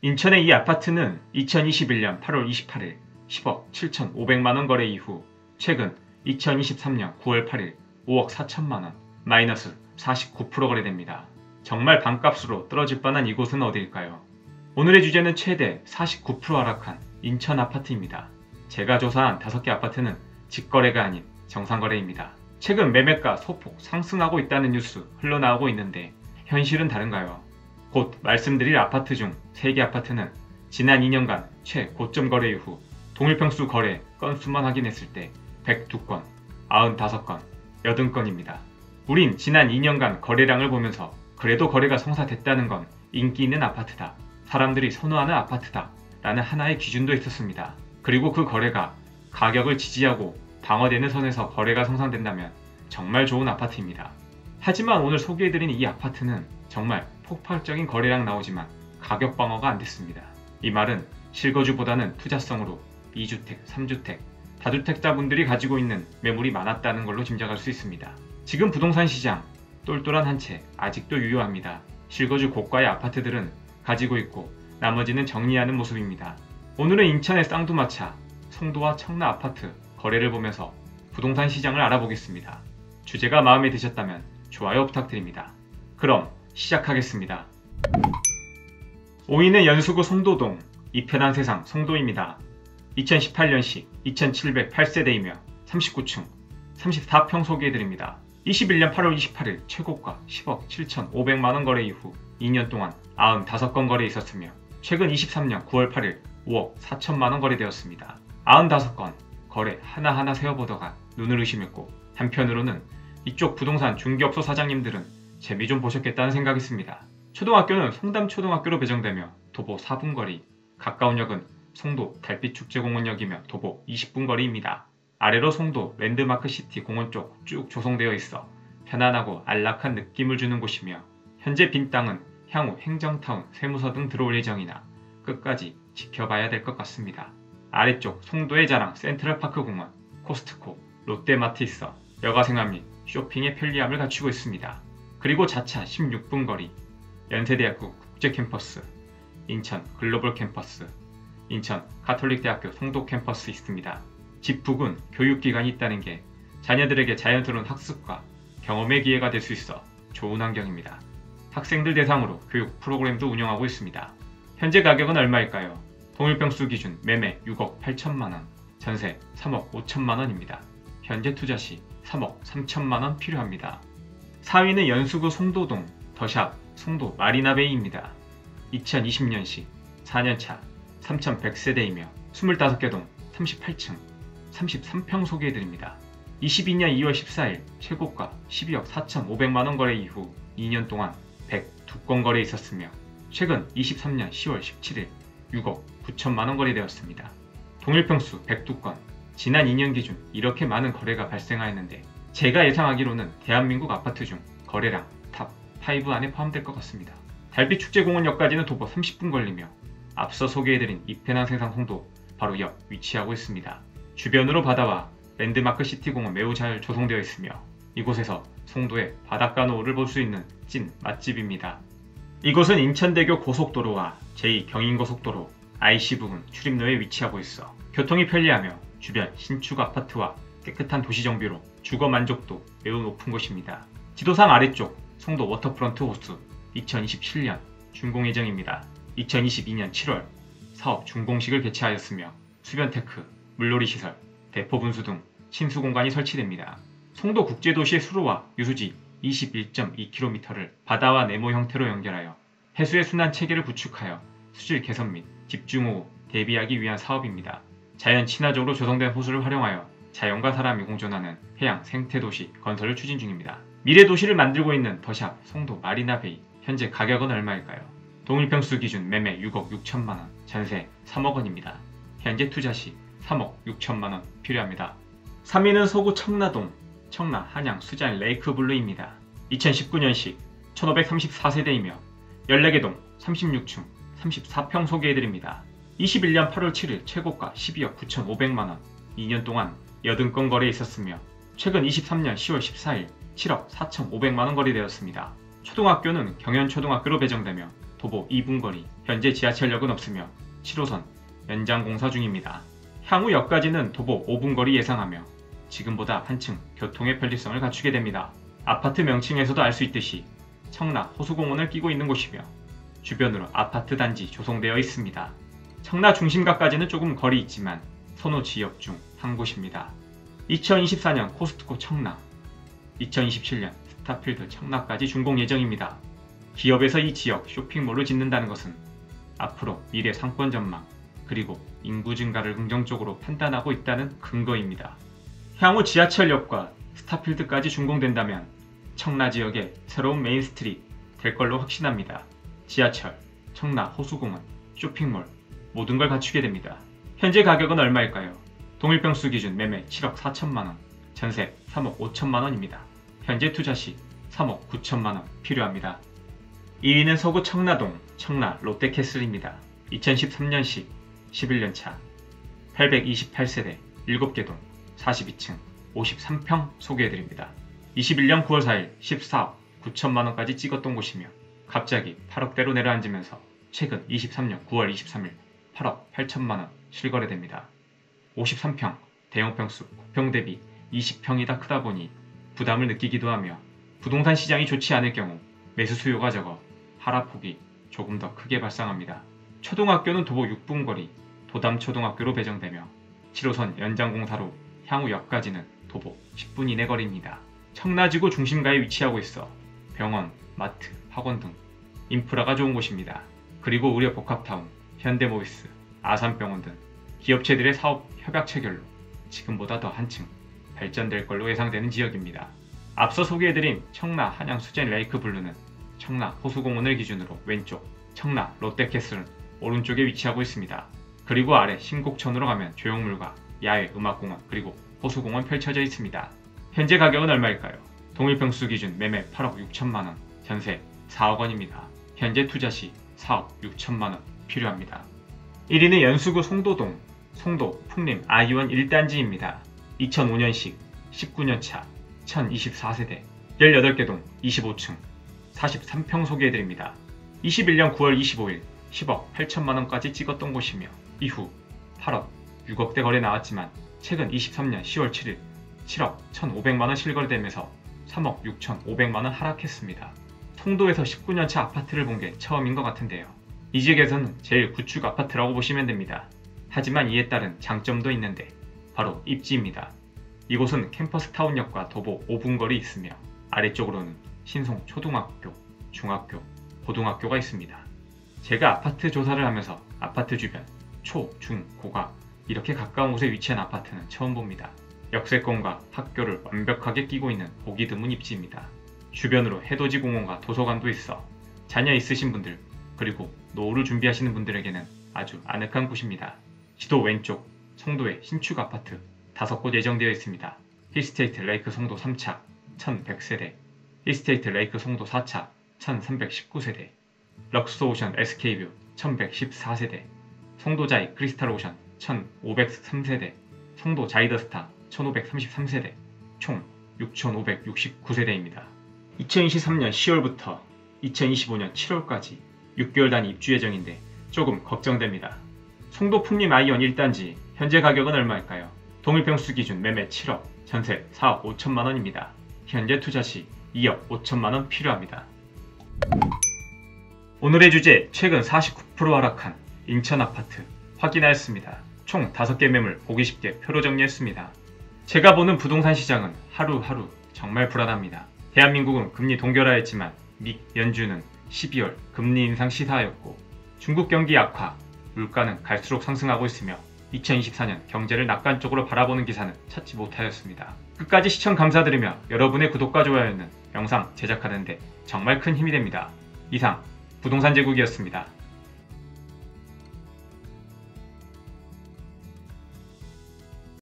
인천의 이 아파트는 2021년 8월 28일 10억 7,500만원 거래 이후 최근 2023년 9월 8일 5억 4천만원 마이너스 49% 거래됩니다. 정말 반값으로 떨어질 뻔한 이곳은 어디일까요? 오늘의 주제는 최대 49% 하락한 인천 아파트입니다. 제가 조사한 5개 아파트는 직거래가 아닌 정상거래입니다. 최근 매매가 소폭 상승하고 있다는 뉴스 흘러나오고 있는데 현실은 다른가요? 곧 말씀드릴 아파트 중 3개 아파트는 지난 2년간 최고점 거래 이후 동일평수 거래 건수만 확인했을 때 102건, 95건, 80건입니다. 우린 지난 2년간 거래량을 보면서 그래도 거래가 성사됐다는 건 인기 있는 아파트다, 사람들이 선호하는 아파트다 라는 하나의 기준도 있었습니다. 그리고 그 거래가 가격을 지지하고 방어되는 선에서 거래가 성사된다면 정말 좋은 아파트입니다. 하지만 오늘 소개해드린 이 아파트는 정말 폭발적인 거래량 나오지만 가격 방어가 안 됐습니다. 이 말은 실거주보다는 투자성으로 2주택, 3주택, 다주택자분들이 가지고 있는 매물이 많았다는 걸로 짐작할 수 있습니다. 지금 부동산 시장 똘똘한 한 채 아직도 유효합니다. 실거주 고가의 아파트들은 가지고 있고 나머지는 정리하는 모습입니다. 오늘은 인천의 쌍두마차, 송도와 청라 아파트 거래를 보면서 부동산 시장을 알아보겠습니다. 주제가 마음에 드셨다면 좋아요 부탁드립니다. 그럼 시작하겠습니다. 5위는 연수구 송도동 이편한 세상 송도입니다. 2018년식 2708세대이며 39층 34평 소개해드립니다. 21년 8월 28일 최고가 10억 7,500만원 거래 이후 2년 동안 95건 거래 있었으며 최근 23년 9월 8일 5억 4천만원 거래되었습니다. 95건 거래 하나하나 세어보다가 눈을 의심했고 한편으로는 이쪽 부동산 중개업소 사장님들은 재미 좀 보셨겠다는 생각했습니다. 초등학교는 송담초등학교로 배정되며 도보 4분 거리, 가까운 역은 송도 달빛축제공원역이며 도보 20분 거리입니다. 아래로 송도 랜드마크시티 공원 쪽 쭉 조성되어 있어 편안하고 안락한 느낌을 주는 곳이며 현재 빈 땅은 향후 행정타운, 세무서 등 들어올 예정이나 끝까지 지켜봐야 될 것 같습니다. 아래쪽 송도의 자랑 센트럴파크 공원, 코스트코, 롯데마트 있어 여가생활 및 쇼핑의 편리함을 갖추고 있습니다. 그리고 자차 16분 거리, 연세대학교 국제캠퍼스, 인천 글로벌 캠퍼스, 인천 가톨릭대학교 송도 캠퍼스 있습니다. 집 부근 교육기관이 있다는 게 자녀들에게 자연스러운 학습과 경험의 기회가 될 수 있어 좋은 환경입니다. 학생들 대상으로 교육 프로그램도 운영하고 있습니다. 현재 가격은 얼마일까요? 동일평수 기준 매매 6억 8천만원, 전세 3억 5천만원입니다. 현재 투자 시 3억 3천만원 필요합니다. 4위는 연수구 송도동 더샵 송도 마리나베이입니다. 2020년식 4년차 3100세대이며 25개 동 38층 33평 소개해드립니다. 22년 2월 14일 최고가 12억 4,500만원 거래 이후 2년 동안 102건 거래 있었으며 최근 23년 10월 17일 6억 9천만원 거래되었습니다. 동일평수 102건, 지난 2년 기준 이렇게 많은 거래가 발생하였는데 제가 예상하기로는 대한민국 아파트 중 거래량 탑 5 안에 포함될 것 같습니다. 달빛축제공원역까지는 도보 30분 걸리며 앞서 소개해드린 이편한 세상 송도 바로 옆 위치하고 있습니다. 주변으로 바다와 랜드마크 시티공원 매우 잘 조성되어 있으며 이곳에서 송도의 바닷가 노을을 볼 수 있는 찐 맛집입니다. 이곳은 인천대교 고속도로와 제2경인고속도로 IC 부근 출입로에 위치하고 있어 교통이 편리하며 주변 신축 아파트와 깨끗한 도시 정비로 주거 만족도 매우 높은 곳입니다. 지도상 아래쪽 송도 워터프런트 호수 2027년 준공 예정입니다. 2022년 7월 사업 준공식을 개최하였으며 수변테크, 물놀이 시설, 대포 분수 등 친수 공간이 설치됩니다. 송도 국제도시의 수로와 유수지 21.2km를 바다와 네모 형태로 연결하여 해수의 순환 체계를 구축하여 수질 개선 및 집중호우 대비하기 위한 사업입니다. 자연 친화적으로 조성된 호수를 활용하여 자연과 사람이 공존하는 해양 생태도시 건설을 추진 중입니다. 미래 도시를 만들고 있는 더샵 송도 마리나베이, 현재 가격은 얼마일까요? 동일평수 기준 매매 6억 6천만원, 전세 3억 원입니다. 현재 투자 시 3억 6천만원 필요합니다. 3위는 서구 청라동, 청라 한양 수자인 레이크블루입니다. 2019년식 1534세대이며 14개 동 36층 34평 소개해드립니다. 21년 8월 7일 최고가 12억 9,500만원, 2년 동안 80건 거래 있었으며 최근 23년 10월 14일 7억 4,500만원 거래되었습니다. 초등학교는 경연초등학교로 배정되며 도보 2분 거리, 현재 지하철역은 없으며 7호선 연장 공사 중입니다. 향후 역까지는 도보 5분 거리 예상하며 지금보다 한층 교통의 편리성을 갖추게 됩니다. 아파트 명칭에서도 알 수 있듯이 청라 호수공원을 끼고 있는 곳이며 주변으로 아파트 단지 조성되어 있습니다. 청라 중심가까지는 조금 거리 있지만 선호 지역 중 한 곳입니다. 2024년 코스트코 청라, 2027년 스타필드 청라까지 준공 예정입니다. 기업에서 이 지역 쇼핑몰을 짓는다는 것은 앞으로 미래 상권 전망 그리고 인구 증가를 긍정적으로 판단하고 있다는 근거입니다. 향후 지하철역과 스타필드까지 준공된다면 청라 지역의 새로운 메인스트릿 될 걸로 확신합니다. 지하철, 청라 호수공원, 쇼핑몰 모든 걸 갖추게 됩니다. 현재 가격은 얼마일까요? 동일평수 기준 매매 7억 4천만원, 전세 3억 5천만원입니다. 현재 투자 시 3억 9천만원 필요합니다. 2위는 서구 청라동 청라 롯데캐슬입니다. 2013년식 11년차 828세대 7개 동 42층 53평 소개해드립니다. 21년 9월 4일 14억 9천만원까지 찍었던 곳이며 갑자기 8억대로 내려앉으면서 최근 23년 9월 23일 8억 8천만원 실거래됩니다. 53평, 대형평수 9평 대비 20평이 다 크다 보니 부담을 느끼기도 하며 부동산 시장이 좋지 않을 경우 매수 수요가 적어 하락폭이 조금 더 크게 발생합니다. 초등학교는 도보 6분 거리 도담초등학교로 배정되며 7호선 연장공사로 향후 역까지는 도보 10분 이내 거리입니다. 청라지구 중심가에 위치하고 있어 병원, 마트, 학원 등 인프라가 좋은 곳입니다. 그리고 의료복합타운, 현대모비스, 아산병원 등 기업체들의 사업 협약 체결로 지금보다 더 한층 발전될 걸로 예상되는 지역입니다. 앞서 소개해드린 청라 한양수젠 레이크블루는 청라 호수공원을 기준으로 왼쪽, 청라 롯데캐슬은 오른쪽에 위치하고 있습니다. 그리고 아래 신곡천으로 가면 조형물과 야외 음악공원 그리고 호수공원 펼쳐져 있습니다. 현재 가격은 얼마일까요? 동일평수 기준 매매 8억 6천만원, 전세 4억 원입니다. 현재 투자 시 4억 6천만원 필요합니다. 1위는 연수구 송도동, 송도 풍림 아이원 1단지입니다. 2005년식 19년차 1024세대 18개 동 25층 43평 소개해드립니다. 21년 9월 25일 10억 8천만원까지 찍었던 곳이며 이후 8억 6억대 거래 나왔지만 최근 23년 10월 7일 7억 1,500만원 실거래되면서 3억 6,500만원 하락했습니다. 송도에서 19년차 아파트를 본 게 처음인 것 같은데요. 이 지역에서는 제일 구축 아파트라고 보시면 됩니다. 하지만 이에 따른 장점도 있는데 바로 입지입니다. 이곳은 캠퍼스타운역과 도보 5분 거리 있으며 아래쪽으로는 신송 초등학교, 중학교, 고등학교가 있습니다. 제가 아파트 조사를 하면서 아파트 주변 초, 중, 고가 이렇게 가까운 곳에 위치한 아파트는 처음 봅니다. 역세권과 학교를 완벽하게 끼고 있는 보기 드문 입지입니다. 주변으로 해돋이 공원과 도서관도 있어 자녀 있으신 분들 그리고 노후를 준비하시는 분들에게는 아주 아늑한 곳입니다. 지도 왼쪽 송도의 신축 아파트 5곳 예정되어 있습니다. 힐스테이트 레이크 송도 3차 1100세대, 힐스테이트 레이크 송도 4차 1319세대, 럭스오션 SK뷰 1114세대, 송도자이 크리스탈오션 1503세대, 송도 자이더스타 1533세대, 총 6569세대입니다. 2023년 10월부터 2025년 7월까지 6개월 단위 입주 예정인데 조금 걱정됩니다. 송도 풍림 아이원 1단지 현재 가격은 얼마일까요? 동일평수 기준 매매 7억, 전세 4억 5천만원입니다. 현재 투자 시 2억 5천만원 필요합니다. 오늘의 주제 최근 49% 하락한 인천 아파트 확인하였습니다. 총 5개 매물 보기 쉽게 표로 정리했습니다. 제가 보는 부동산 시장은 하루하루 정말 불안합니다. 대한민국은 금리 동결화했지만 미 연준은 12월 금리 인상 시사하였고 중국 경기 악화, 물가는 갈수록 상승하고 있으며 2024년 경제를 낙관적으로 바라보는 기사는 찾지 못하였습니다. 끝까지 시청 감사드리며 여러분의 구독과 좋아요는 영상 제작하는 데 정말 큰 힘이 됩니다. 이상 부동산 제국이었습니다.